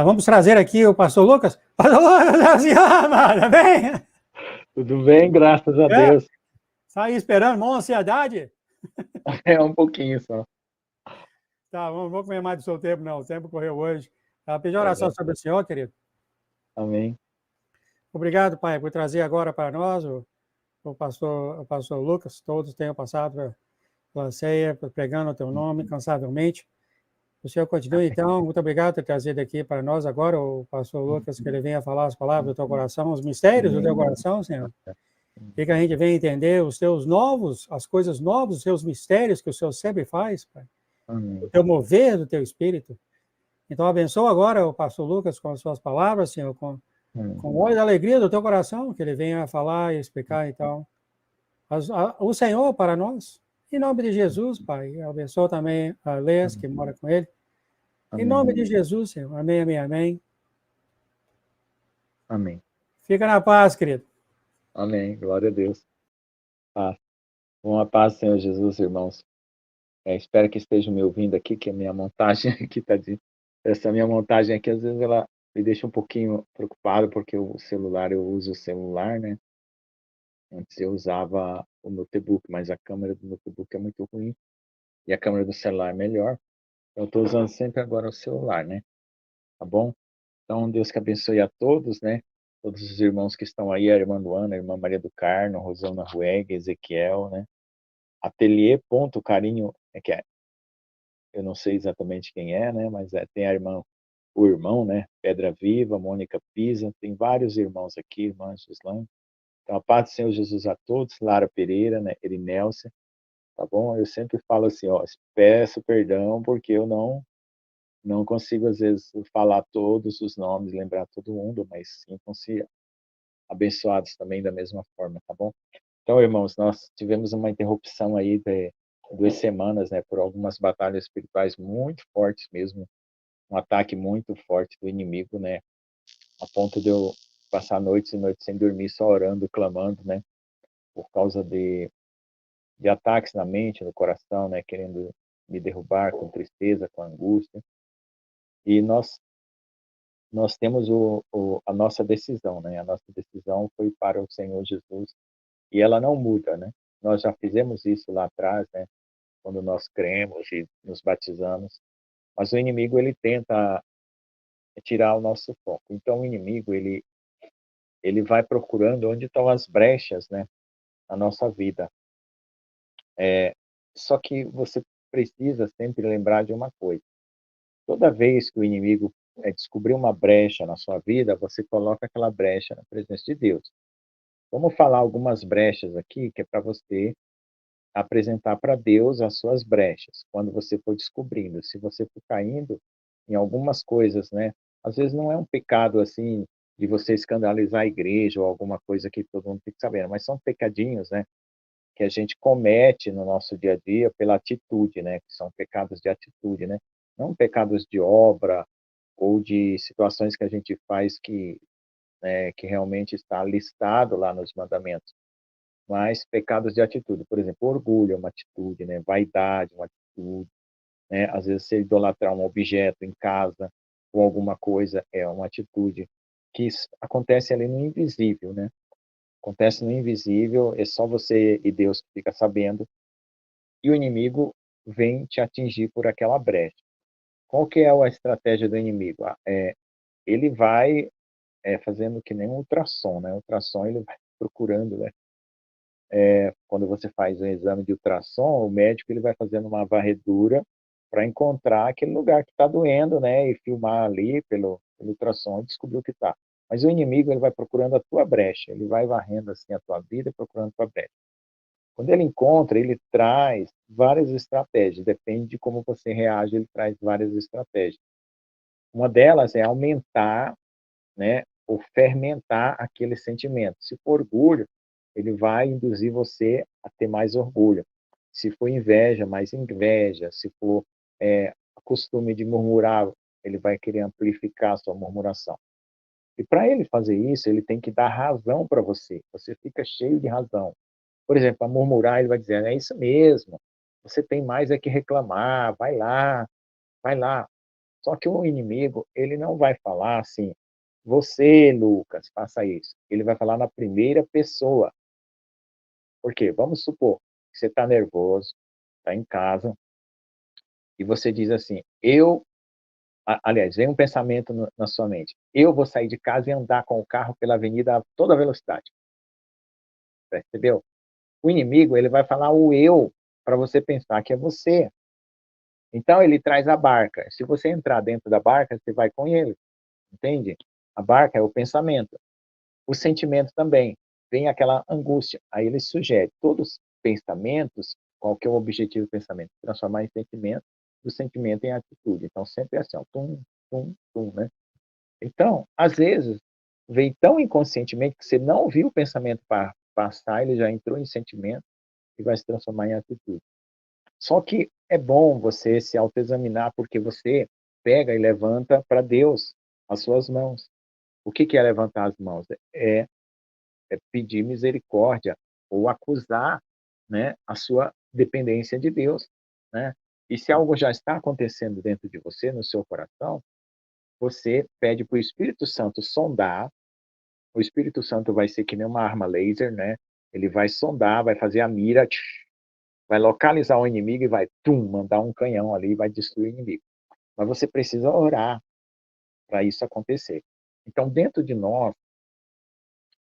vamos trazer aqui o pastor Lucas. Pastor Lucas, tudo bem? Tudo bem, graças a Deus. Está aí esperando, uma ansiedade? É um pouquinho só. Tá, vamos comer mais do seu tempo, não. O tempo correu hoje. Pedir oração sobre o senhor, querido. Amém. Obrigado, Pai, por trazer agora para nós o pastor Lucas. Todos tenham passado pela ceia, pregando o teu nome cansavelmente. O Senhor continue, então. Muito obrigado por ter trazido aqui para nós agora o pastor Lucas, que ele venha falar as palavras do teu coração, os mistérios do teu coração, Senhor. E que a gente venha entender os teus novos, as coisas novas, os teus mistérios que o Senhor sempre faz, Pai. Amém. O teu mover do teu espírito. Então, abençoa agora o pastor Lucas com as suas palavras, Senhor, com olhos de alegria do teu coração, que ele venha falar e explicar, então, o Senhor para nós. Em nome de Jesus, Pai. Abençoa também a Leas, que mora com ele. Em nome de Jesus, Senhor. Amém, amém, amém. Amém. Fica na paz, querido. Amém. Glória a Deus. Paz. Uma paz, Senhor Jesus, irmãos. Espero que estejam me ouvindo aqui, que a minha montagem aqui está essa minha montagem aqui, às vezes ela me deixa um pouquinho preocupado, porque o celular, eu uso o celular, né? Antes eu usava o notebook, mas a câmera do notebook é muito ruim e a câmera do celular é melhor. Eu estou usando sempre agora o celular, né? Tá bom? Então, Deus que abençoe a todos, né? Todos os irmãos que estão aí, a irmã Luana, a irmã Maria do Carmo, Rosana Rueg, Ezequiel, né? Ateliê.carinho, eu não sei exatamente quem é, né? Mas tem a irmã, o irmão, né? Pedra Viva, Mônica Pisa, tem vários irmãos aqui, irmã Gislaine. Então, a paz do Senhor Jesus a todos, Lara Pereira, né? Erinelce, tá bom? Eu sempre falo assim, ó, peço perdão porque eu não consigo, às vezes, falar todos os nomes, lembrar todo mundo, mas sintam-se abençoados também da mesma forma, tá bom? Então, irmãos, nós tivemos uma interrupção aí de 2 semanas, né, por algumas batalhas espirituais muito fortes mesmo, um ataque muito forte do inimigo, né, a ponto de eu passar noites e noites sem dormir, só orando, clamando, né, por causa de ataques na mente, no coração, né, querendo me derrubar com tristeza, com angústia. E nós temos a nossa decisão, né? A nossa decisão foi para o Senhor Jesus e ela não muda, né? Nós já fizemos isso lá atrás, né? Quando nós cremos e nos batizamos, mas o inimigo ele tenta tirar o nosso foco. Então o inimigo ele vai procurando onde estão as brechas, né? Na nossa vida. Só que você precisa sempre lembrar de uma coisa. Toda vez que o inimigo descobrir uma brecha na sua vida, você coloca aquela brecha na presença de Deus. Vamos falar algumas brechas aqui, que é para você apresentar para Deus as suas brechas, quando você for descobrindo. Se você for caindo em algumas coisas, né? Às vezes não é um pecado assim de você escandalizar a igreja ou alguma coisa que todo mundo fique sabendo, mas são pecadinhos, né? Que a gente comete no nosso dia a dia pela atitude, né? Que são pecados de atitude, né? Não pecados de obra ou de situações que a gente faz que realmente está listado lá nos mandamentos, mas pecados de atitude. Por exemplo, orgulho é uma atitude, né? Vaidade é uma atitude, né? Às vezes você idolatrar um objeto em casa ou alguma coisa é uma atitude que acontece ali no invisível, né? Acontece no invisível, é só você e Deus que fica sabendo, e o inimigo vem te atingir por aquela brecha. Qual que é a estratégia do inimigo? Ele vai fazendo que nem um ultrassom, né? O ultrassom ele vai procurando, né? Quando você faz um exame de ultrassom, o médico ele vai fazendo uma varredura para encontrar aquele lugar que está doendo, né? E filmar ali pelo ultrassom e descobrir o que está. Mas o inimigo ele vai procurando a tua brecha, ele vai varrendo assim a tua vida, procurando a tua brecha. Quando ele encontra, ele traz várias estratégias, depende de como você reage, ele traz várias estratégias. Uma delas é aumentar, né, ou fermentar aquele sentimento. Se for orgulho, ele vai induzir você a ter mais orgulho. Se for inveja, mais inveja. Se for costume de murmurar, ele vai querer amplificar a sua murmuração. E para ele fazer isso, ele tem que dar razão para você. Você fica cheio de razão. Por exemplo, a murmurar, ele vai dizer, é isso mesmo, você tem mais é que reclamar, vai lá, vai lá. Só que o inimigo, ele não vai falar assim, você, Lucas, faça isso. Ele vai falar na primeira pessoa. Por quê? Vamos supor que você está nervoso, está em casa, e você diz assim, aliás, vem um pensamento na sua mente, eu vou sair de casa e andar com o carro pela avenida a toda velocidade. Percebeu? O inimigo, ele vai falar o eu, para você pensar que é você. Então, ele traz a barca. Se você entrar dentro da barca, você vai com ele, entende? A barca é o pensamento. O sentimento também. Vem aquela angústia. Aí ele sugere todos os pensamentos, qual que é o objetivo do pensamento? Transformar em sentimento, do sentimento em atitude. Então, sempre é assim, ó, tum, tum, tum, né? Então, às vezes, vem tão inconscientemente que você não viu o pensamento passar, ele já entrou em sentimento e vai se transformar em atitude. Só que é bom você se autoexaminar, porque você pega e levanta para Deus as suas mãos. O que é levantar as mãos? É pedir misericórdia ou acusar, né, a sua dependência de Deus, né? E se algo já está acontecendo dentro de você, no seu coração, você pede para o Espírito Santo sondar. O Espírito Santo vai ser que nem uma arma laser, né? Ele vai sondar, vai fazer a mira, vai localizar o inimigo e vai, mandar um canhão ali e vai destruir o inimigo. Mas você precisa orar para isso acontecer. Então, dentro de nós,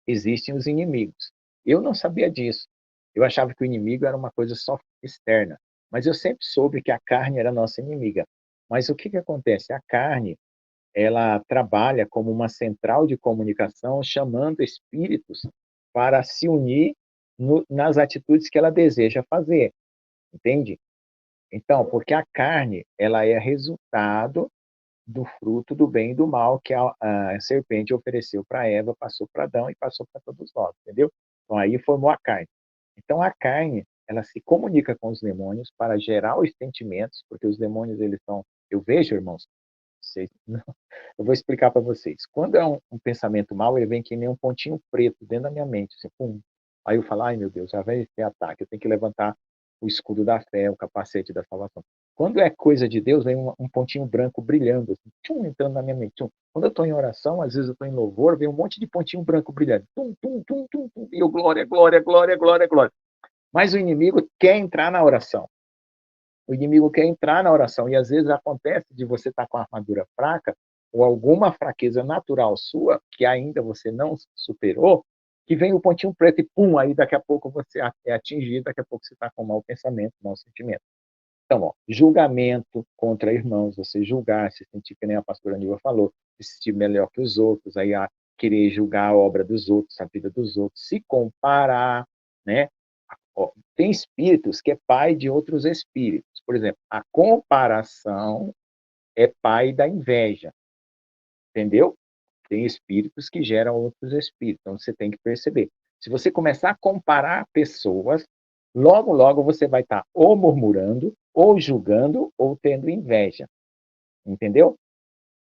existem os inimigos. Eu não sabia disso. Eu achava que o inimigo era uma coisa só externa. Mas eu sempre soube que a carne era a nossa inimiga. Mas o que acontece? A carne, ela trabalha como uma central de comunicação, chamando espíritos para se unir nas atitudes que ela deseja fazer. Entende? Então, porque a carne, ela é resultado do fruto do bem e do mal que a serpente ofereceu para Eva, passou para Adão e passou para todos nós, entendeu? Então, aí formou a carne. Então, a carne, ela se comunica com os demônios para gerar os sentimentos, porque os demônios, eles são... Eu vejo, irmãos, vocês, não, eu vou explicar para vocês. Quando é um pensamento mau, ele vem que nem um pontinho preto dentro da minha mente, assim, pum. Aí eu falo, ai meu Deus, já vai ter ataque, eu tenho que levantar o escudo da fé, o capacete da salvação. Quando é coisa de Deus, vem um pontinho branco brilhando, assim, tchum, entrando na minha mente. Tchum. Quando eu estou em oração, às vezes eu estou em louvor, vem um monte de pontinho branco brilhando. Tum, tum, tum, tum, tum, e eu, glória, glória, glória, glória, glória. Mas o inimigo quer entrar na oração. O inimigo quer entrar na oração. E às vezes acontece de você estar com a armadura fraca, ou alguma fraqueza natural sua, que ainda você não superou, que vem o pontinho preto e pum, aí daqui a pouco você é atingido, daqui a pouco você está com mau pensamento, mau sentimento. Então, ó, julgamento contra irmãos, você julgar, se sentir que nem a pastora Nilva falou, se sentir melhor que os outros, aí querer julgar a obra dos outros, a vida dos outros, se comparar, né? Ó, tem espíritos que é pai de outros espíritos. Por exemplo, a comparação é pai da inveja, entendeu? Tem espíritos que geram outros espíritos, então você tem que perceber. Se você começar a comparar pessoas, logo, logo você vai estar ou murmurando, ou julgando, ou tendo inveja. Entendeu?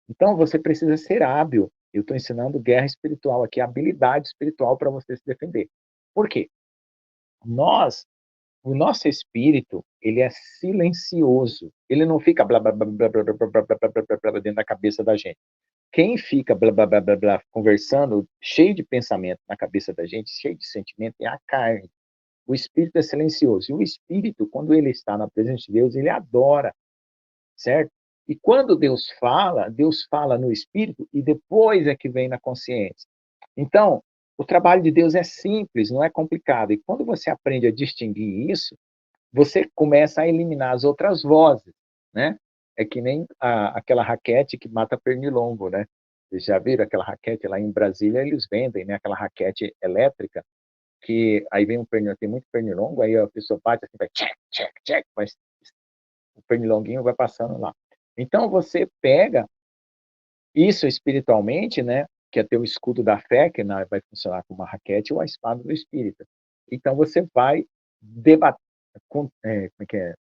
Então você precisa ser hábil. Eu estou ensinando guerra espiritual aqui, habilidade espiritual para você se defender. Por quê? O nosso espírito, ele é silencioso. Ele não fica blá, blá, blá, blá, blá, blá, blá, blá, blá, blá, blá, blá, dentro da cabeça da gente. Quem fica blá, blá, blá, blá, blá, conversando, cheio de pensamento na cabeça da gente, cheio de sentimento, é a carne. O espírito é silencioso. E o espírito, quando ele está na presença de Deus, ele adora, certo? E quando Deus fala no espírito e depois é que vem na consciência. Então, o trabalho de Deus é simples, não é complicado. E quando você aprende a distinguir isso, você começa a eliminar as outras vozes, né? É que nem aquela raquete que mata pernilongo, né? Vocês já viram aquela raquete lá em Brasília, eles vendem, né? Aquela raquete elétrica, que aí vem um pernilongo, tem muito pernilongo, aí a pessoa bate assim, vai tchac, tchac, tchac, mas o pernilonguinho vai passando lá. Então você pega isso espiritualmente, né? Que é ter o escudo da fé, que vai funcionar como uma raquete, ou a espada do espírito. Então você vai debater, como é que é?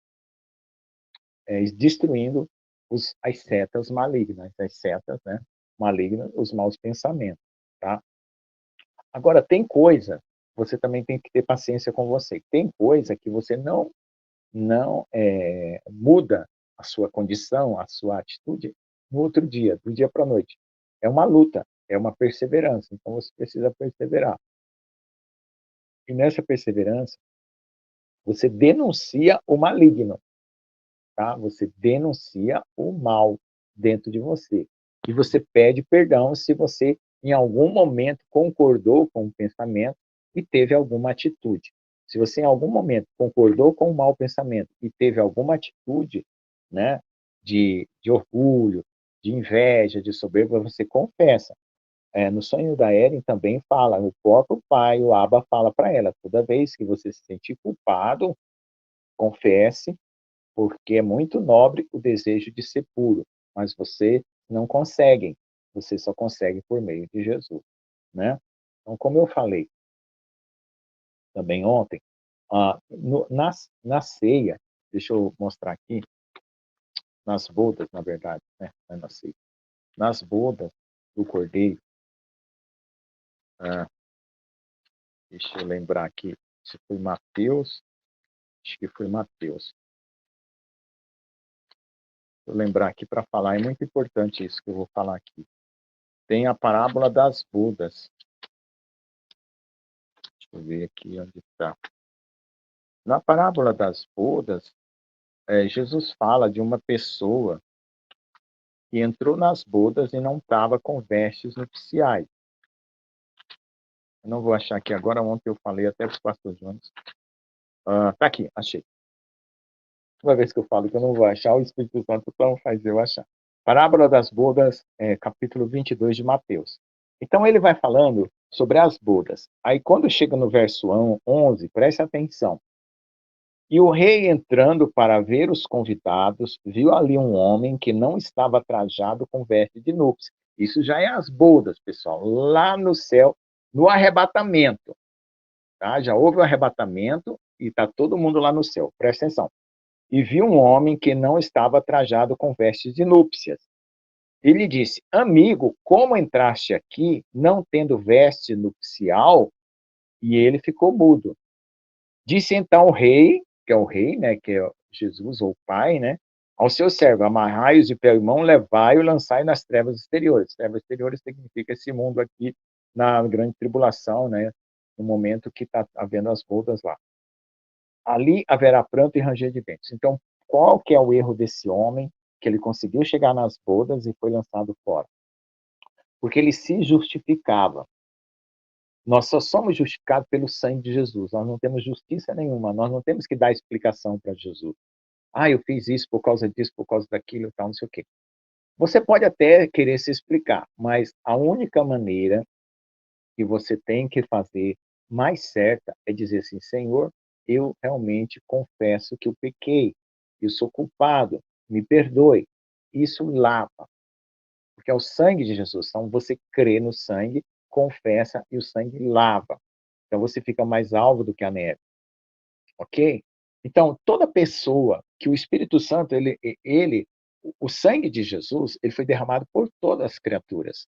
Destruindo as setas malignas, as setas, né, malignas, os maus pensamentos, tá? Agora, tem coisa, você também tem que ter paciência com você. Tem coisa que você não muda a sua condição, a sua atitude, no outro dia, do dia para a noite. É uma luta, é uma perseverança. Então você precisa perseverar. E nessa perseverança, você denuncia o maligno, tá? Você denuncia o mal dentro de você. E você pede perdão se você, em algum momento, concordou com o pensamento e teve alguma atitude. Se você, em algum momento, concordou com o mau pensamento e teve alguma atitude, né, de orgulho, de inveja, de soberba, você confessa. No sonho da Eren também fala, o próprio pai, o Abba, fala para ela, toda vez que você se sentir culpado, confesse, porque é muito nobre o desejo de ser puro, mas você não consegue, você só consegue por meio de Jesus, né? Então, como eu falei também ontem, na ceia, deixa eu mostrar aqui, nas bodas, na verdade, né? Não é na ceia, nas bodas do Cordeiro, ah, deixa eu lembrar aqui, se foi Mateus, acho que foi Mateus. Vou lembrar aqui para falar, é muito importante isso que eu vou falar aqui. Tem a parábola das bodas. Deixa eu ver aqui onde está. Na parábola das bodas, Jesus fala de uma pessoa que entrou nas bodas e não estava com vestes nupciais. Eu não vou achar aqui agora, ontem eu falei até para o pastor Jones. Tá aqui, achei. Toda vez que eu falo que eu não vou achar, o Espírito Santo não faz eu achar. Parábola das bodas, capítulo 22 de Mateus. Então ele vai falando sobre as bodas. Aí quando chega no verso 11, preste atenção. E o rei, entrando para ver os convidados, viu ali um homem que não estava trajado com veste de núpcias. Isso já é as bodas, pessoal, lá no céu, no arrebatamento. Tá? Já houve o arrebatamento e está todo mundo lá no céu. Presta atenção. E viu um homem que não estava trajado com vestes de núpcias. Ele disse: Amigo, como entraste aqui não tendo veste nupcial? E ele ficou mudo. Disse então o rei, que é o rei, né, que é Jesus ou o Pai, né, ao seu servo: amarrai-os de pé e mão, levai-o e lançai nas trevas exteriores. Trevas exteriores significa esse mundo aqui na grande tribulação, né, no momento que está havendo as bodas lá. Ali haverá pranto e ranger de dentes. Então, qual que é o erro desse homem? Que ele conseguiu chegar nas bodas e foi lançado fora. Porque ele se justificava. Nós só somos justificados pelo sangue de Jesus. Nós não temos justiça nenhuma. Nós não temos que dar explicação para Jesus. Eu fiz isso por causa disso, por causa daquilo, tal, não sei o quê. Você pode até querer se explicar, mas a única maneira que você tem que fazer mais certa é dizer assim: Senhor, eu realmente confesso que eu pequei, eu sou culpado, me perdoe. Isso lava, porque é o sangue de Jesus. Então você crê no sangue, confessa e o sangue lava. Então você fica mais alvo do que a neve, ok? Então toda pessoa que o Espírito Santo, o sangue de Jesus, ele foi derramado por todas as criaturas.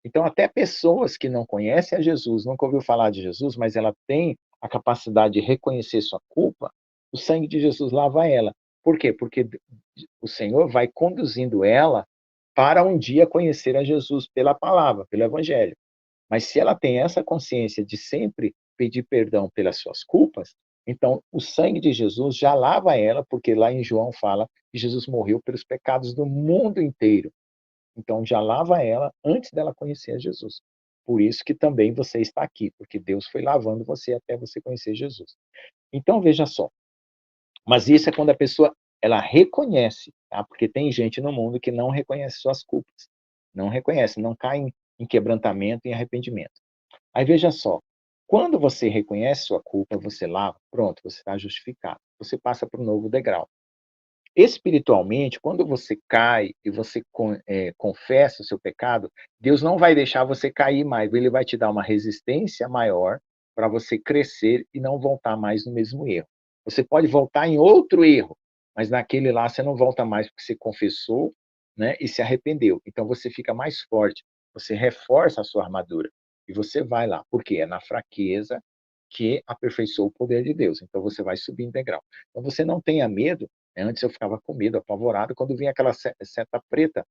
Então, até pessoas que não conhecem a Jesus, nunca ouviu falar de Jesus, mas ela tem a capacidade de reconhecer sua culpa, o sangue de Jesus lava ela. Por quê? Porque o Senhor vai conduzindo ela para um dia conhecer a Jesus pela palavra, pelo Evangelho. Mas se ela tem essa consciência de sempre pedir perdão pelas suas culpas, então o sangue de Jesus já lava ela, porque lá em João fala que Jesus morreu pelos pecados do mundo inteiro. Então já lava ela antes dela conhecer a Jesus. Por isso que também você está aqui, porque Deus foi lavando você até você conhecer Jesus. Então veja só, mas isso é quando a pessoa ela reconhece, tá? Porque tem gente no mundo que não reconhece suas culpas, não reconhece, não cai em quebrantamento, em arrependimento. Aí veja só, quando você reconhece sua culpa, você lava, pronto, você está justificado. Você passa para um novo degrau. Espiritualmente, quando você cai e você confessa o seu pecado, Deus não vai deixar você cair mais, ele vai te dar uma resistência maior para você crescer e não voltar mais no mesmo erro. Você pode voltar em outro erro, mas naquele lá você não volta mais porque você confessou, né, e se arrependeu. Então você fica mais forte, você reforça a sua armadura e você vai lá, porque é na fraqueza que aperfeiçoa o poder de Deus. Então você vai subir em degrau. Então você não tenha medo. Antes eu ficava com medo, apavorado, quando vinha aquela seta preta.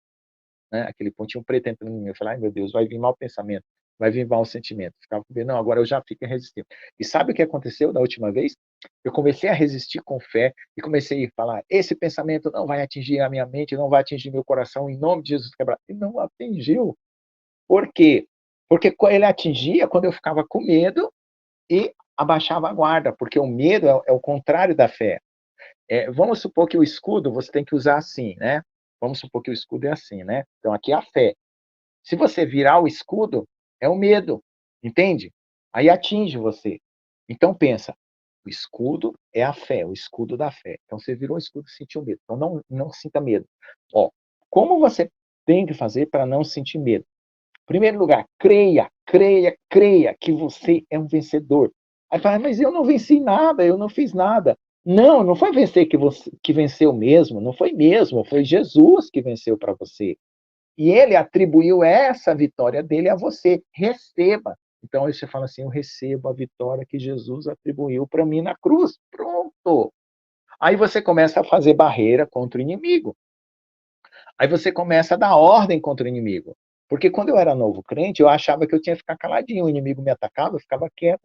né? Aquele pontinho preto entrando em mim. Eu falei, ai meu Deus, vai vir mau pensamento, vai vir mau sentimento. Ficava com medo, não, agora eu já fico irresistível. E sabe o que aconteceu da última vez? Eu comecei a resistir com fé e comecei a falar, esse pensamento não vai atingir a minha mente, não vai atingir meu coração, em nome de Jesus quebrado. E não atingiu. Por quê? Porque ele atingia quando eu ficava com medo e abaixava a guarda, porque o medo é o contrário da fé. Vamos supor que o escudo você tem que usar assim, né? Vamos supor que o escudo é assim, né? Então aqui é a fé. Se você virar o escudo, é o medo, entende? Aí atinge você. Então pensa, o escudo é a fé, o escudo da fé. Então você virou o escudo e sentiu medo. Então não sinta medo. Ó, como você tem que fazer para não sentir medo? Em primeiro lugar, creia, creia, creia que você é um vencedor. Aí fala, mas eu não venci nada, eu não fiz nada. Não, não foi vencer que venceu mesmo, não foi mesmo, foi Jesus que venceu para você. E ele atribuiu essa vitória dele a você. Receba. Então aí você fala assim, eu recebo a vitória que Jesus atribuiu para mim na cruz. Pronto. Aí você começa a fazer barreira contra o inimigo. Aí você começa a dar ordem contra o inimigo. Porque quando eu era novo crente, eu achava que eu tinha que ficar caladinho. O inimigo me atacava, eu ficava quieto,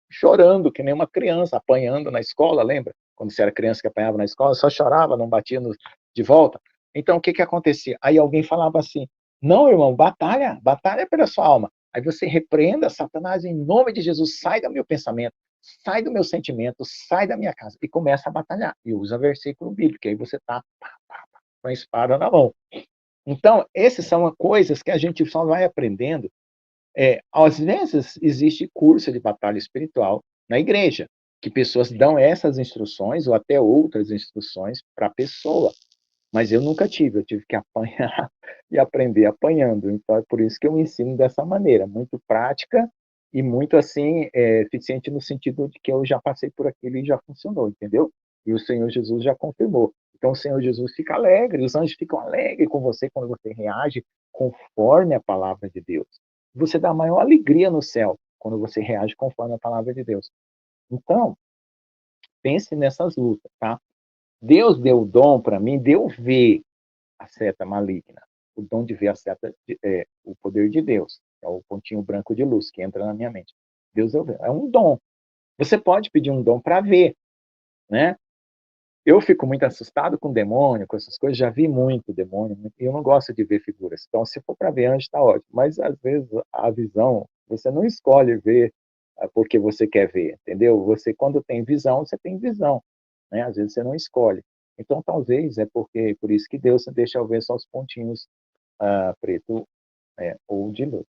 chorando, que nem uma criança, apanhando na escola, lembra? Quando você era criança que apanhava na escola, só chorava, não batia de volta. Então, o que acontecia? Aí alguém falava assim, não, irmão, batalha, batalha pela sua alma. Aí você repreenda Satanás em nome de Jesus, sai do meu pensamento, sai do meu sentimento, sai da minha casa, e começa a batalhar. E usa versículo bíblico, que aí você tá com a espada na mão. Então, essas são coisas que a gente só vai aprendendo. Às vezes, existe curso de batalha espiritual na igreja, que pessoas dão essas instruções ou até outras instruções para a pessoa. Mas eu nunca tive, eu tive que apanhar e aprender apanhando. Então, é por isso que eu ensino dessa maneira, muito prática e muito, assim, eficiente no sentido de que eu já passei por aquilo e já funcionou, entendeu? E o Senhor Jesus já confirmou. Então, o Senhor Jesus fica alegre, os anjos ficam alegres com você quando você reage conforme a palavra de Deus. Você dá maior alegria no céu quando você reage conforme a palavra de Deus. Então, pense nessas lutas, tá? Deus deu o dom para mim de eu ver a seta maligna, o dom de ver a seta, o poder de Deus, é o pontinho branco de luz que entra na minha mente. Deus é um dom. Você pode pedir um dom para ver, né? Eu fico muito assustado com demônio, com essas coisas, já vi muito demônio, e eu não gosto de ver figuras. Então, se for para ver anjo, está ótimo. Mas, às vezes, a visão, você não escolhe ver porque você quer ver, entendeu? Você, quando tem visão, você tem visão, né? Às vezes, você não escolhe. Então, talvez, por isso que Deus deixa eu ver só os pontinhos preto ou de luz,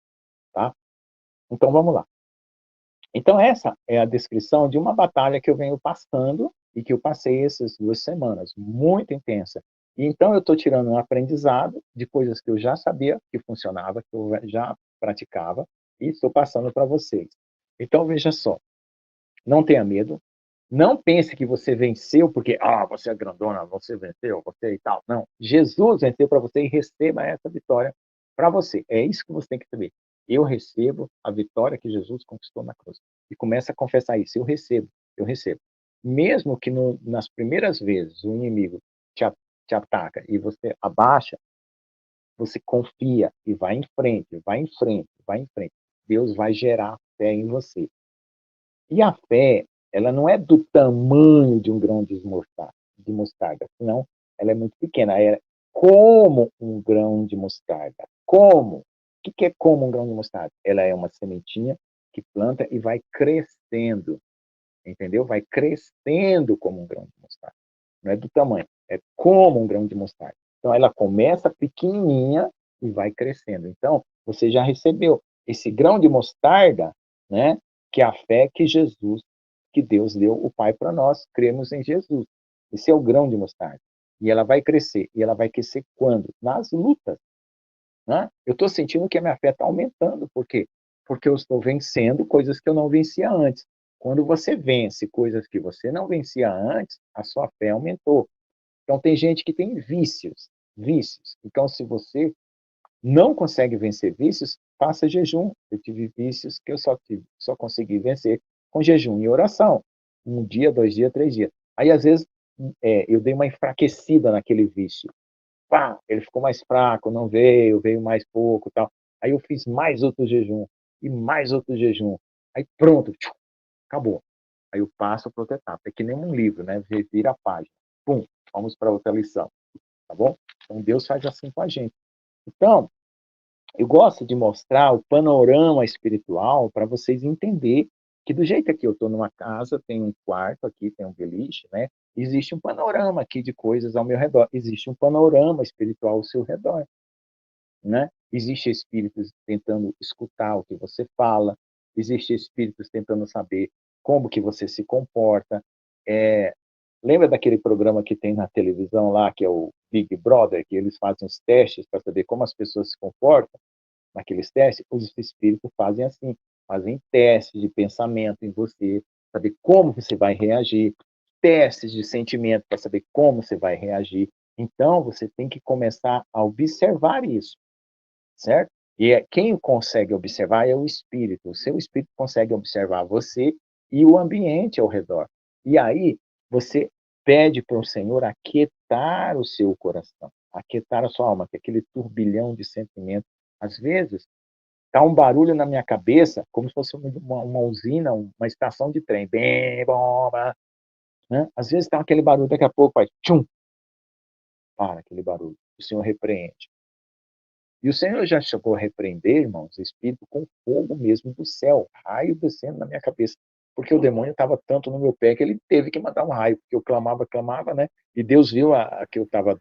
tá? Então, vamos lá. Então, essa é a descrição de uma batalha que eu venho passando e que eu passei essas 2 semanas, muito intensa. E então, eu estou tirando um aprendizado de coisas que eu já sabia que funcionava, que eu já praticava, e estou passando para vocês. Então, veja só, não tenha medo, não pense que você venceu porque, você é grandona, você venceu, você e tal. Não, Jesus venceu para você e receba essa vitória para você. É isso que você tem que saber. Eu recebo a vitória que Jesus conquistou na cruz. E começa a confessar isso. Eu recebo, eu recebo. Mesmo que nas primeiras vezes o inimigo te ataca e você abaixa, você confia e vai em frente, vai em frente, vai em frente. Deus vai gerar fé em você. E a fé, ela não é do tamanho de um grão de mostarda, senão ela é muito pequena. É como um grão de mostarda. Como? O que é como um grão de mostarda? Ela é uma sementinha que planta e vai crescendo, entendeu? Vai crescendo como um grão de mostarda. Não é do tamanho, é como um grão de mostarda. Então, ela começa pequenininha e vai crescendo. Então, você já recebeu esse grão de mostarda, né? Que é a fé que Jesus, que Deus deu o Pai para nós, cremos em Jesus. Esse é o grão de mostarda. E ela vai crescer. E ela vai crescer quando? Nas lutas. Né? Eu estou sentindo que a minha fé está aumentando. Por quê? Porque eu estou vencendo coisas que eu não vencia antes. Quando você vence coisas que você não vencia antes, a sua fé aumentou. Então, tem gente que tem vícios, vícios. Então, se você não consegue vencer vícios, faça jejum. Eu tive vícios que eu só consegui vencer com jejum e oração. 1 dia, 2 dias, 3 dias. Aí, às vezes, eu dei uma enfraquecida naquele vício. Pá, ele ficou mais fraco, não veio, veio mais pouco, tal. Aí eu fiz mais outro jejum, e mais outro jejum. Aí pronto, acabou. Aí eu passo para outra etapa. É que nem um livro, né? Vira a página. Pum, vamos para outra lição, tá bom? Então Deus faz assim com a gente. Então, eu gosto de mostrar o panorama espiritual para vocês entenderem que do jeito que eu estou numa casa, tem um quarto aqui, tem um beliche, né? Existe um panorama aqui de coisas ao meu redor. Existe um panorama espiritual ao seu redor, né? Existem espíritos tentando escutar o que você fala. Existem espíritos tentando saber como que você se comporta. Lembra daquele programa que tem na televisão lá, que é o Big Brother, que eles fazem os testes para saber como as pessoas se comportam? Naqueles testes, os espíritos fazem assim, fazem testes de pensamento em você, saber como você vai reagir, testes de sentimento para saber como você vai reagir. Então, você tem que começar a observar isso, certo? E quem consegue observar é o espírito. O seu espírito consegue observar você e o ambiente ao redor. E aí, você pede para o Senhor aquietar o seu coração, aquietar a sua alma, que é aquele turbilhão de sentimentos. Às vezes, tá um barulho na minha cabeça, como se fosse uma usina, uma estação de trem. Bem, bomba, né? Às vezes tá aquele barulho, daqui a pouco vai, tchum, para aquele barulho. O Senhor repreende. E o Senhor já chegou a repreender, irmãos, o espírito com fogo mesmo do céu, raio descendo na minha cabeça. Porque o demônio estava tanto no meu pé que ele teve que mandar um raio, porque eu clamava, né? E Deus viu que eu estava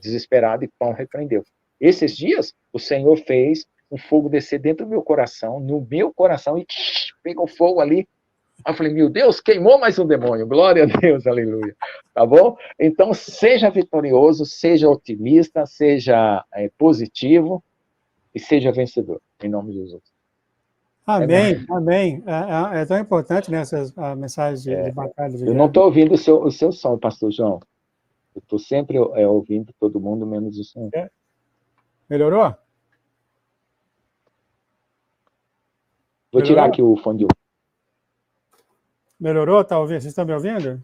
desesperado e pão, repreendeu. Esses dias, o Senhor fez um fogo descer dentro do meu coração, no meu coração, e pegou fogo ali. Aí eu falei, meu Deus, queimou mais um demônio. Glória a Deus, aleluia. Tá bom? Então, seja vitorioso, seja otimista, seja positivo e seja vencedor. Em nome de Jesus. Amém, amém. É tão importante nessas mensagens de batalha de Eu não guerra. estou ouvindo o seu som, pastor João. Eu estou sempre ouvindo todo mundo, menos o som. Melhorou? Vou tirar aqui o fone de ouvido. Melhorou? Tá ouvindo? Vocês estão me ouvindo?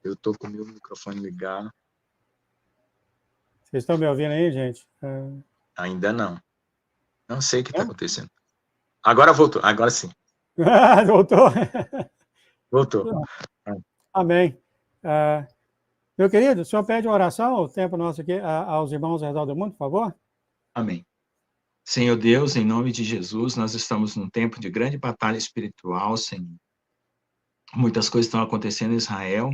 Eu estou com o meu microfone ligado. Vocês estão me ouvindo aí, gente? Ainda não. Não sei o que está acontecendo. Agora voltou, agora sim. Voltou? Voltou. Amém. Meu querido, o senhor pede uma oração, o tempo nosso aqui, aos irmãos ao redor do mundo, por favor? Amém. Senhor Deus, em nome de Jesus, nós estamos num tempo de grande batalha espiritual, Senhor. Muitas coisas estão acontecendo em Israel.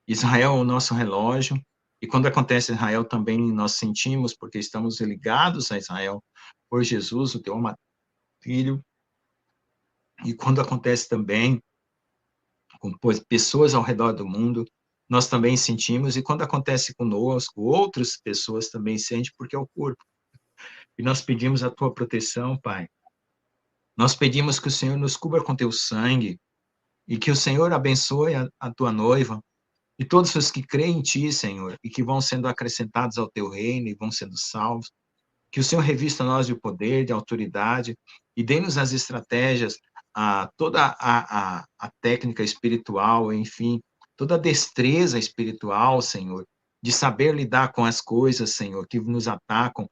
Israel é o nosso relógio, e quando acontece em Israel também nós sentimos, porque estamos ligados a Israel por Jesus, o teu amado filho. E quando acontece também com pessoas ao redor do mundo, nós também sentimos, e quando acontece conosco, outras pessoas também sentem, porque é o corpo. E nós pedimos a tua proteção, Pai. Nós pedimos que o Senhor nos cubra com teu sangue, e que o Senhor abençoe a tua noiva, e todos os que creem em ti, Senhor, e que vão sendo acrescentados ao teu reino e vão sendo salvos. Que o Senhor revista nós de poder, de autoridade, e dê-nos as estratégias, toda a técnica espiritual, enfim, toda a destreza espiritual, Senhor, de saber lidar com as coisas, Senhor, que nos atacam,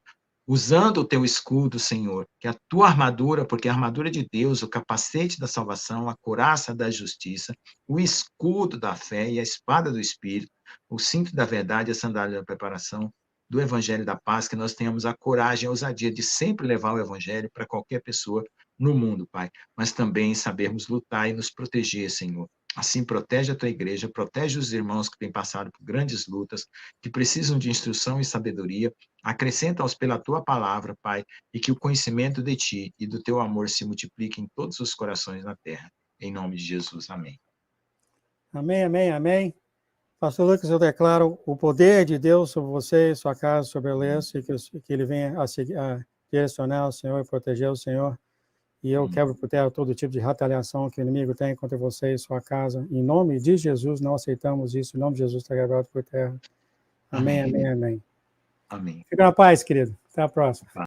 usando o teu escudo, Senhor, que a tua armadura, porque a armadura de Deus, o capacete da salvação, a couraça da justiça, o escudo da fé e a espada do Espírito, o cinto da verdade e a sandália da preparação do Evangelho da Paz, que nós tenhamos a coragem e a ousadia de sempre levar o Evangelho para qualquer pessoa no mundo, Pai, mas também sabermos lutar e nos proteger, Senhor. Assim, protege a tua igreja, protege os irmãos que têm passado por grandes lutas, que precisam de instrução e sabedoria, acrescenta-os pela tua palavra, Pai, e que o conhecimento de ti e do teu amor se multiplique em todos os corações na terra. Em nome de Jesus, amém. Amém, amém, amém. Pastor Lucas, eu declaro o poder de Deus sobre você, sua casa, sobre a Leandro, e que ele venha a direcionar o Senhor e proteger o Senhor. E eu quebro por terra todo tipo de retaliação que o inimigo tem contra você e sua casa. Em nome de Jesus, não aceitamos isso. Em nome de Jesus, está quebrado por terra. Amém, amém, amém. Amém. Fica na paz, querido. Até a próxima.